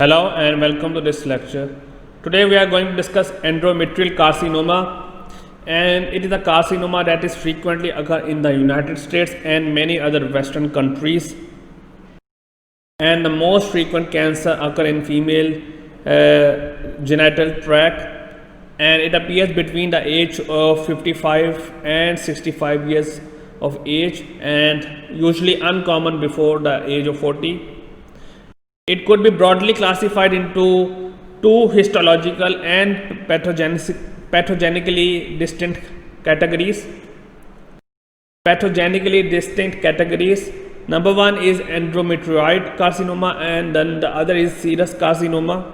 Hello and welcome to this lecture. Today we are going to discuss endometrial carcinoma, and it is a carcinoma that is frequently occur in the United States and many other Western countries. And the most frequent cancer occur in female genital tract, and it appears between the age of 55 and 65 years of age, and usually uncommon before the age of 40. It could be broadly classified into two histological and pathogenically distinct categories. Number one is endometrioid carcinoma, and then the other is serous carcinoma.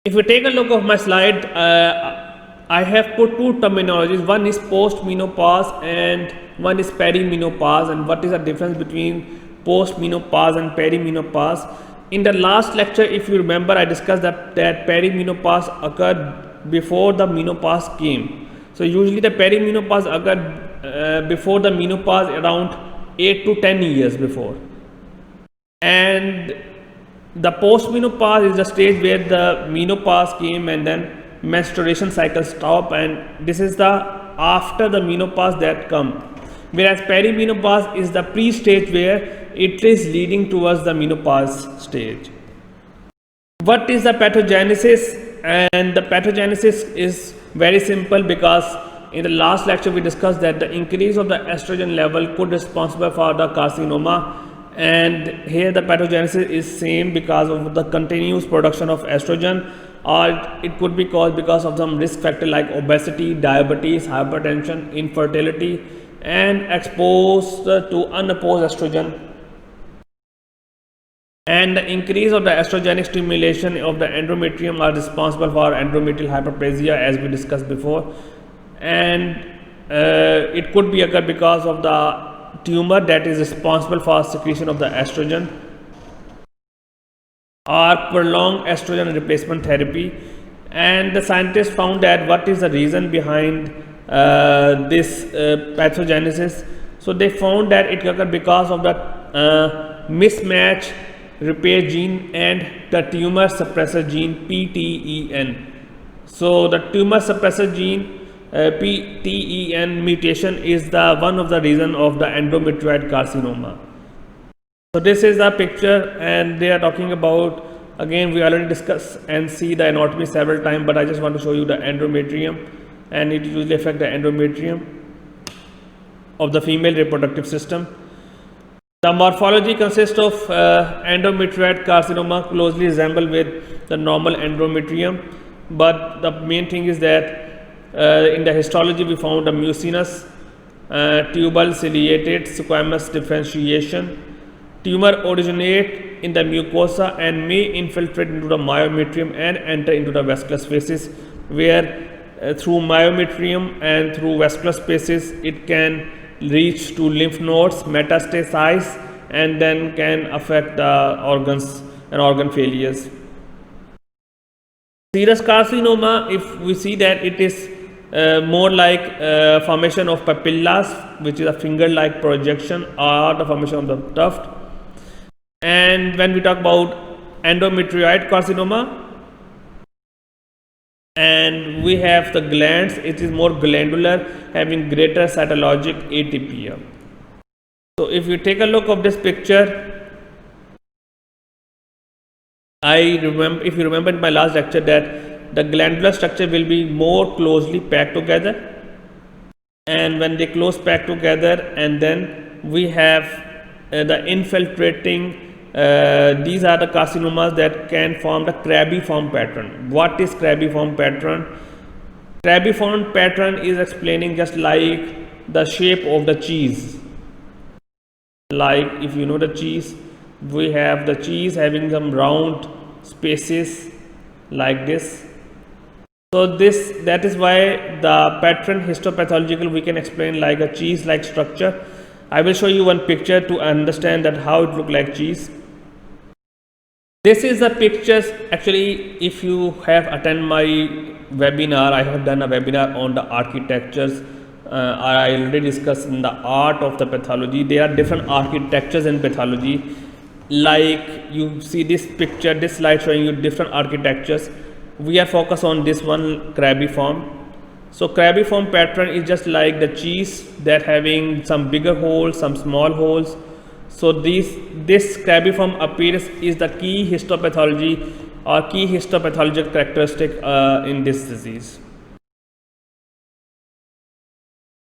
If you take a look of my slide, I have put two terminologies. One is post-menopause and one is perimenopause. And what is the difference between post-menopause and perimenopause? In the last lecture, if you remember, I discussed that perimenopause occurred before the menopause came. So usually the perimenopause occurred before the menopause, around 8 to 10 years before. And the post-menopause is the stage where the menopause came and then menstruation cycle stop, and this is the after the menopause that come. Whereas perimenopause is the pre-stage where it is leading towards the menopause stage. What is the pathogenesis? And the pathogenesis is very simple, because in the last lecture we discussed that the increase of the estrogen level could be responsible for the carcinoma, and here the pathogenesis is same because of the continuous production of estrogen, or it could be caused because of some risk factor like obesity, diabetes, hypertension, infertility, and exposed to unopposed estrogen. And the increase of the estrogenic stimulation of the endometrium are responsible for endometrial hyperplasia, as we discussed before. And it could be occur because of the tumor that is responsible for secretion of the estrogen, or prolonged estrogen replacement therapy. And the scientists found that what is the reason behind this pathogenesis. So they found that it occurred because of the mismatch repair gene and the tumor suppressor gene PTEN. So the tumor suppressor gene PTEN mutation is the one of the reason of the endometrioid carcinoma. So this is the picture, and they are talking about, again we already discussed and see the anatomy several times, but I just want to show you the endometrium, and it usually affect the endometrium of the female reproductive system. The morphology consists of endometrioid carcinoma closely resemble with the normal endometrium, but the main thing is that in the histology we found a mucinous, tubal ciliated squamous differentiation. Tumor originate in the mucosa and may infiltrate into the myometrium and enter into the vascular spaces, where through myometrium and through vascular spaces it can reach to lymph nodes, metastasize, and then can affect the organs and organ failures. Serous carcinoma, if we see that it is more like formation of papillas, which is a finger-like projection, or the formation of the tuft. And when we talk about endometrioid carcinoma, and we have the glands, it is more glandular, having greater cytologic atypia. So if you take a look of this picture, if you remember in my last lecture that the glandular structure will be more closely packed together, and when they close packed together, and then we have the infiltrating, these are the carcinomas that can form the Krabbe-Form pattern. What is Krabbe-Form pattern? Krabbe-Form pattern is explaining just like the shape of the cheese. Like if you know the cheese, we have the cheese having some round spaces like this. So that is why the pattern histopathological we can explain like a cheese like structure. I will show you one picture to understand that how it look like cheese. This is the pictures. Actually, if you have attended my webinar, I have done a webinar on the architectures. I already discussed in the art of the pathology. There are different architectures in pathology. like you see this picture, this slide showing you different architectures. We are focused on this one, Crabbiform. So Crabbiform pattern is just like the cheese that having some bigger holes, some small holes. So this Crabbiform appearance is the key histopathology or key histopathological characteristic in this disease.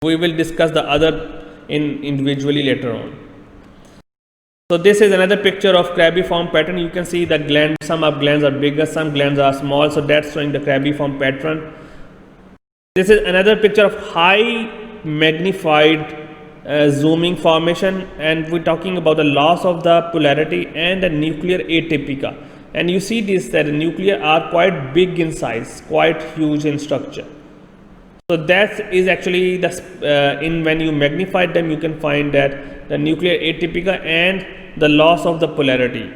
We will discuss the other individually later on. So this is another picture of Crabbiform pattern. You can see that glands, some of glands are bigger, some glands are small. So that's showing the Crabbiform pattern. This is another picture of high magnified zooming formation, and we're talking about the loss of the polarity and the nuclear atypica. And you see this, that the nuclear are quite big in size, quite huge in structure. So that is actually the when you magnify them, you can find that the nuclear atypica and the loss of the polarity.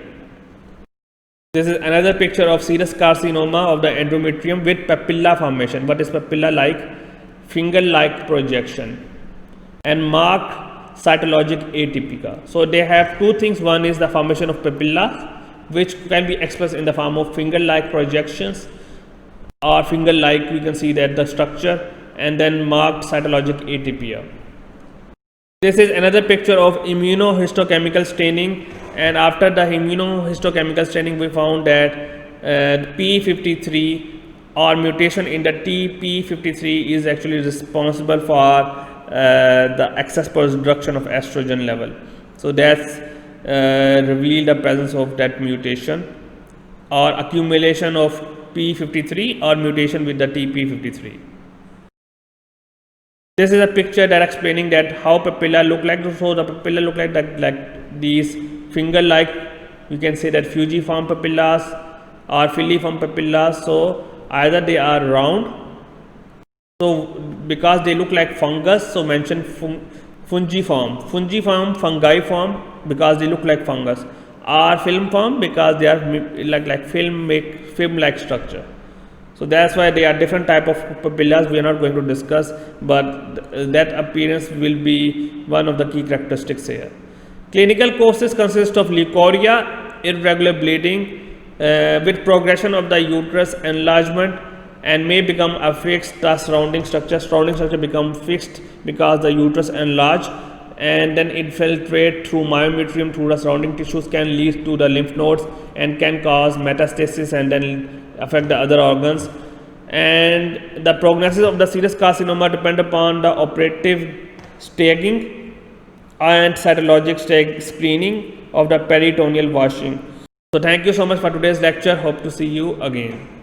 This is another picture of serous carcinoma of the endometrium with papilla formation. What is papilla like? Finger-like projection and marked cytologic atypica. So they have two things. One is the formation of papilla, which can be expressed in the form of finger-like projections or finger-like, you can see that the structure, and then marked cytologic atypia. This is another picture of immunohistochemical staining, and after the immunohistochemical staining we found that P53 or mutation in the TP53 is actually responsible for the excess production of estrogen level. So that's revealed the presence of that mutation or accumulation of P53 or mutation with the TP53. This is a picture that explaining that how papilla look like. So the papilla look like that, like these finger-like, you can say that fusiform papillas or filiform papillas. So either they are round, so because they look like fungus, so mention fungiform, fungiform, because they look like fungus, or filmform because they are like film-like structure. So that's why they are different type of papillas. We are not going to discuss, but that appearance will be one of the key characteristics here. Clinical causes consist of leukorrhea, irregular bleeding with progression of the uterus enlargement, and may become affixed the surrounding structure. Surrounding structure become fixed because the uterus enlarge, and then infiltrate through myometrium through the surrounding tissues, can lead to the lymph nodes and can cause metastasis and then affect the other organs. And the prognosis of the serous carcinoma depend upon the operative staging and cytologic screening of the peritoneal washing. So thank you so much for today's lecture. Hope to see you again.